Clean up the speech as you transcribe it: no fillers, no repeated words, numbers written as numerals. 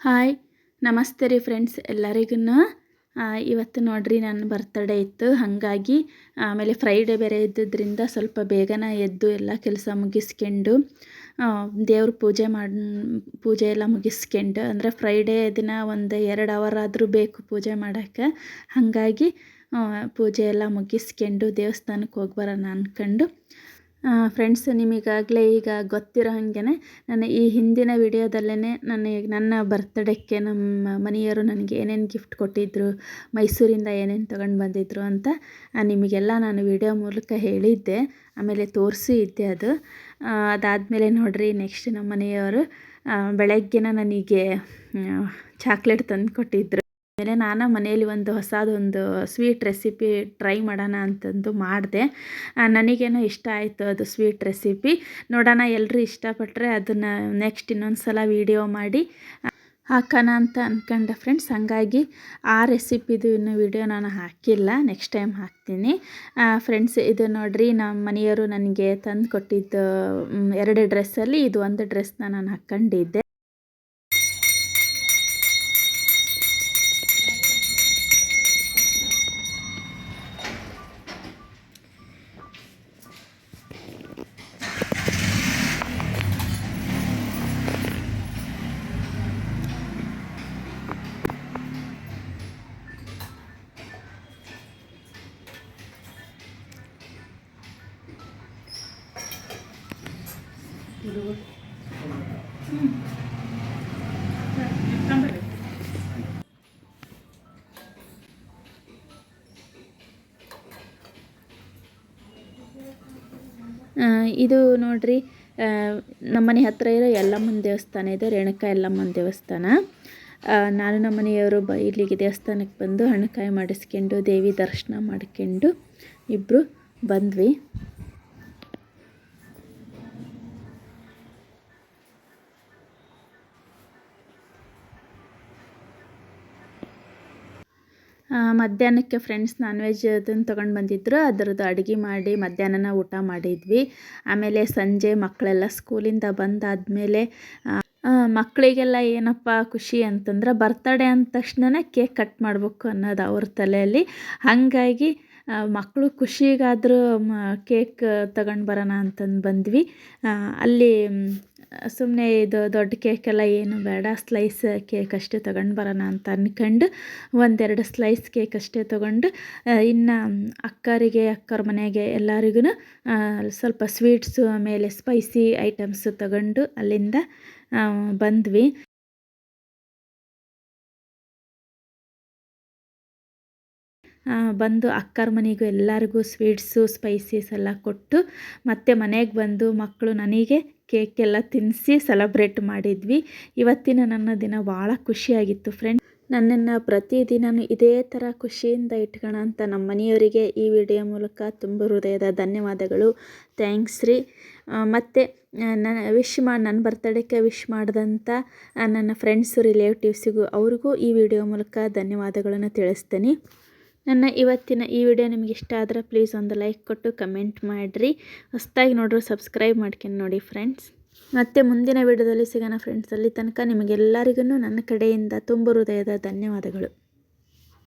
Hi ನಮಸ್ತೆ ರೀ friends ಎಲ್ಲರಿಗೂ ಇವತ್ತು ನೋಡ್ರಿ ನನ್ನ ಬರ್ತ್ಡೇ ಇತ್ತು ಹಾಗಾಗಿ ಆಮೇಲೆ ಫ್ರೈಡೇ ಬೇರೆ ಇದ್ದಿದ್ದರಿಂದ ಸ್ವಲ್ಪ ಬೇಗನೆ ಎದ್ದು ಎಲ್ಲ ಕೆಲಸ ಮುಗಿಸ್ಕೊಂಡು ದೇವ್ರ ಪೂಜೆ ಎಲ್ಲ ಮುಗಿಸ್ಕೊಂಡು ಅಂದರೆ ಫ್ರೈಡೇ ದಿನ ಒಂದು 2 ಅವರ್ ಆದರೂ ಬೇಕು ಪೂಜೆ ಮಾಡೋಕ್ಕೆ. ಹಾಗಾಗಿ ಪೂಜೆ ಎಲ್ಲ ಮುಗಿಸ್ಕೊಂಡು ದೇವಸ್ಥಾನಕ್ಕೆ ಹೋಗಿ ಬರೋಣ ಅಂದ್ಕೊಂಡು ಫ್ರೆಂಡ್ಸ್, ನಿಮಗಾಗಲೇ ಈಗ ಗೊತ್ತಿರೋ ಹಾಗೆ ನನ್ನ ಈ ಹಿಂದಿನ ವಿಡಿಯೋದಲ್ಲೇ ನನ್ನ ಬರ್ತ್ಡೇಕ್ಕೆ ನಮ್ಮ ಮನೆಯವರು ನನಗೆ ಏನೇನು ಗಿಫ್ಟ್ ಕೊಟ್ಟಿದ್ದರು, ಮೈಸೂರಿಂದ ಏನೇನು ತೊಗೊಂಡು ಬಂದಿದ್ದರು ಅಂತ ನಿಮಗೆಲ್ಲ ನಾನು ವಿಡಿಯೋ ಮೂಲಕ ಹೇಳಿದ್ದೆ, ಆಮೇಲೆ ತೋರಿಸಿ ಇದ್ದೆ. ಅದಾದಮೇಲೆ ನೋಡಿರಿ, ನೆಕ್ಸ್ಟ್ ನಮ್ಮ ಮನೆಯವರು ಬೆಳಗ್ಗೆನ ನನಗೆ ಚಾಕ್ಲೇಟ್ ತಂದು ಕೊಟ್ಟಿದ್ದರು. ಆಮೇಲೆ ನಾನು ಮನೆಯಲ್ಲಿ ಒಂದು ಹೊಸದೊಂದು ಸ್ವೀಟ್ ರೆಸಿಪಿ ಟ್ರೈ ಮಾಡೋಣ ಅಂತಂದು ಮಾಡಿದೆ. ನನಗೇನೋ ಇಷ್ಟ ಆಯಿತು ಅದು ಸ್ವೀಟ್ ರೆಸಿಪಿ. ನೋಡೋಣ ಎಲ್ಲರೂ ಇಷ್ಟಪಟ್ಟರೆ ಅದನ್ನು ನೆಕ್ಸ್ಟ್ ಇನ್ನೊಂದು ಸಲ ವೀಡಿಯೋ ಮಾಡಿ ಹಾಕೋಣ ಅಂತ ಅಂದ್ಕೊಂಡೆ ಫ್ರೆಂಡ್ಸ್. ಹಾಗಾಗಿ ಆ ರೆಸಿಪಿದು ಇನ್ನೂ ವಿಡಿಯೋ ನಾನು ಹಾಕಿಲ್ಲ, ನೆಕ್ಸ್ಟ್ ಟೈಮ್ ಹಾಕ್ತೀನಿ ಫ್ರೆಂಡ್ಸ್. ಇದು ನೋಡಿರಿ, ನಮ್ಮ ಮನೆಯವರು ನನಗೆ ತಂದು ಕೊಟ್ಟಿದ್ದು 2 ಡ್ರೆಸ್ಸಲ್ಲಿ ಇದು ಒಂದು ಡ್ರೆಸ್ನ ನಾನು ಹಾಕ್ಕೊಂಡಿದ್ದೆ. ಇದು ನೋಡ್ರಿ, ನಮ್ಮನೆ ಹತ್ತಿರ ಇರೋ ಯಲ್ಲಮ್ಮನ ದೇವಸ್ಥಾನ ಇದೆ, ರೇಣುಕಾ ಯಲ್ಲಮ್ಮನ ದೇವಸ್ಥಾನ. ನಾನು ನಮ್ಮ ಮನೆಯವರು ಇಲ್ಲಿಗೆ ದೇವಸ್ಥಾನಕ್ಕೆ ಬಂದು ಹಣ್ಣುಕಾಯಿ ಮಾಡಿಸ್ಕೊಂಡು ದೇವಿ ದರ್ಶನ ಮಾಡ್ಕೊಂಡು ಇಬ್ಬರು ಬಂದ್ವಿ. ಮಧ್ಯಾಹ್ನಕ್ಕೆ ಫ್ರೆಂಡ್ಸ್ ನಾನ್ ವೆಜ್ ಅದನ್ನು ತೊಗೊಂಡು ಬಂದಿದ್ದರು, ಅದರದ್ದು ಅಡುಗೆ ಮಾಡಿ ಮಧ್ಯಾಹ್ನ ಊಟ ಮಾಡಿದ್ವಿ. ಆಮೇಲೆ ಸಂಜೆ ಮಕ್ಕಳೆಲ್ಲ ಸ್ಕೂಲಿಂದ ಬಂದಾದಮೇಲೆ ಮಕ್ಕಳಿಗೆಲ್ಲ ಏನಪ್ಪ ಖುಷಿ ಅಂತಂದ್ರೆ, ಬರ್ತಡೇ ಅಂದ ತಕ್ಷಣ ಕೇಕ್ ಕಟ್ ಮಾಡಬೇಕು ಅನ್ನೋದು ಅವ್ರ ತಲೆಯಲ್ಲಿ. ಹಾಗಾಗಿ ಮಕ್ಕಳು ಖುಷಿಗಾದರೂ ಕೇಕ್ ತಗೊಂಡು ಬರೋಣ ಅಂತಂದು ಬಂದ್ವಿ. ಅಲ್ಲಿ ಸುಮ್ಮನೆ ಇದು ದೊಡ್ಡ ಕೇಕೆಲ್ಲ ಏನು ಬೇಡ, ಸ್ಲೈಸ್ ಕೇಕ್ ಅಷ್ಟೇ ತೊಗೊಂಡು ಬರೋಣ ಅಂತ ಅಂದ್ಕೊಂಡು 1-2 ಸ್ಲೈಸ್ ಕೇಕ್ ಅಷ್ಟೇ ತೊಗೊಂಡು, ಇನ್ನು ಅಕ್ಕರ ಮನೆಗೆ ಎಲ್ಲರಿಗೂ ಸ್ವಲ್ಪ ಸ್ವೀಟ್ಸು ಆಮೇಲೆ ಸ್ಪೈಸಿ ಐಟಮ್ಸು ತಗೊಂಡು ಅಲ್ಲಿಂದ ಬಂದ್ವಿ. ಬಂದು ಅಕ್ಕರ ಮನೆಗೂ ಎಲ್ಲರಿಗೂ ಸ್ವೀಟ್ಸು ಸ್ಪೈಸೀಸ್ ಎಲ್ಲ ಕೊಟ್ಟು ಮತ್ತೆ ಮನೆಗೆ ಬಂದು ಮಕ್ಕಳು ನನಗೆ ಕೇಕೆಲ್ಲ ತಿನ್ನಿಸಿ ಸೆಲೆಬ್ರೇಟ್ ಮಾಡಿದ್ವಿ. ಇವತ್ತಿನ ನನ್ನ ದಿನ ಭಾಳ ಖುಷಿಯಾಗಿತ್ತು ಫ್ರೆಂಡ್ಸ್. ನನ್ನನ್ನು ಪ್ರತಿದಿನವೂ ಇದೇ ಥರ ಖುಷಿಯಿಂದ ಇಟ್ಕೋಣ ಅಂತ ನಮ್ಮ ಮನೆಯವರಿಗೆ ಈ ವಿಡಿಯೋ ಮೂಲಕ ತುಂಬ ಹೃದಯದ ಧನ್ಯವಾದಗಳು. ಥ್ಯಾಂಕ್ಸ್ ರೀ. ಮತ್ತು ನನ್ನ ಬರ್ತ್ಡೇಗೆ ವಿಶ್ ಮಾಡಿದಂಥ ನನ್ನ ಫ್ರೆಂಡ್ಸು ರಿಲೇಟಿವ್ಸಿಗೂ ಅವ್ರಿಗೂ ಈ ವಿಡಿಯೋ ಮೂಲಕ ಧನ್ಯವಾದಗಳನ್ನು ತಿಳಿಸ್ತೀನಿ. ನನ್ನ ಇವತ್ತಿನ ಈ ವಿಡಿಯೋ ನಿಮಗೆ ಇಷ್ಟ ಆದರೆ ಪ್ಲೀಸ್ ಒಂದು ಲೈಕ್ ಕೊಟ್ಟು ಕಮೆಂಟ್ ಮಾಡಿರಿ. ಹೊಸದಾಗಿ ನೋಡ್ರಿ ಸಬ್ಸ್ಕ್ರೈಬ್ ಮಾಡ್ಕೊಂಡು ನೋಡಿ ಫ್ರೆಂಡ್ಸ್. ಮತ್ತು ಮುಂದಿನ ವಿಡಿಯೋದಲ್ಲಿ ಸಿಗೋಣ ಫ್ರೆಂಡ್ಸ್. ಅಲ್ಲಿ ತನಕ ನಿಮಗೆಲ್ಲರಿಗೂ ನನ್ನ ಕಡೆಯಿಂದ ತುಂಬ ಹೃದಯದ ಧನ್ಯವಾದಗಳು.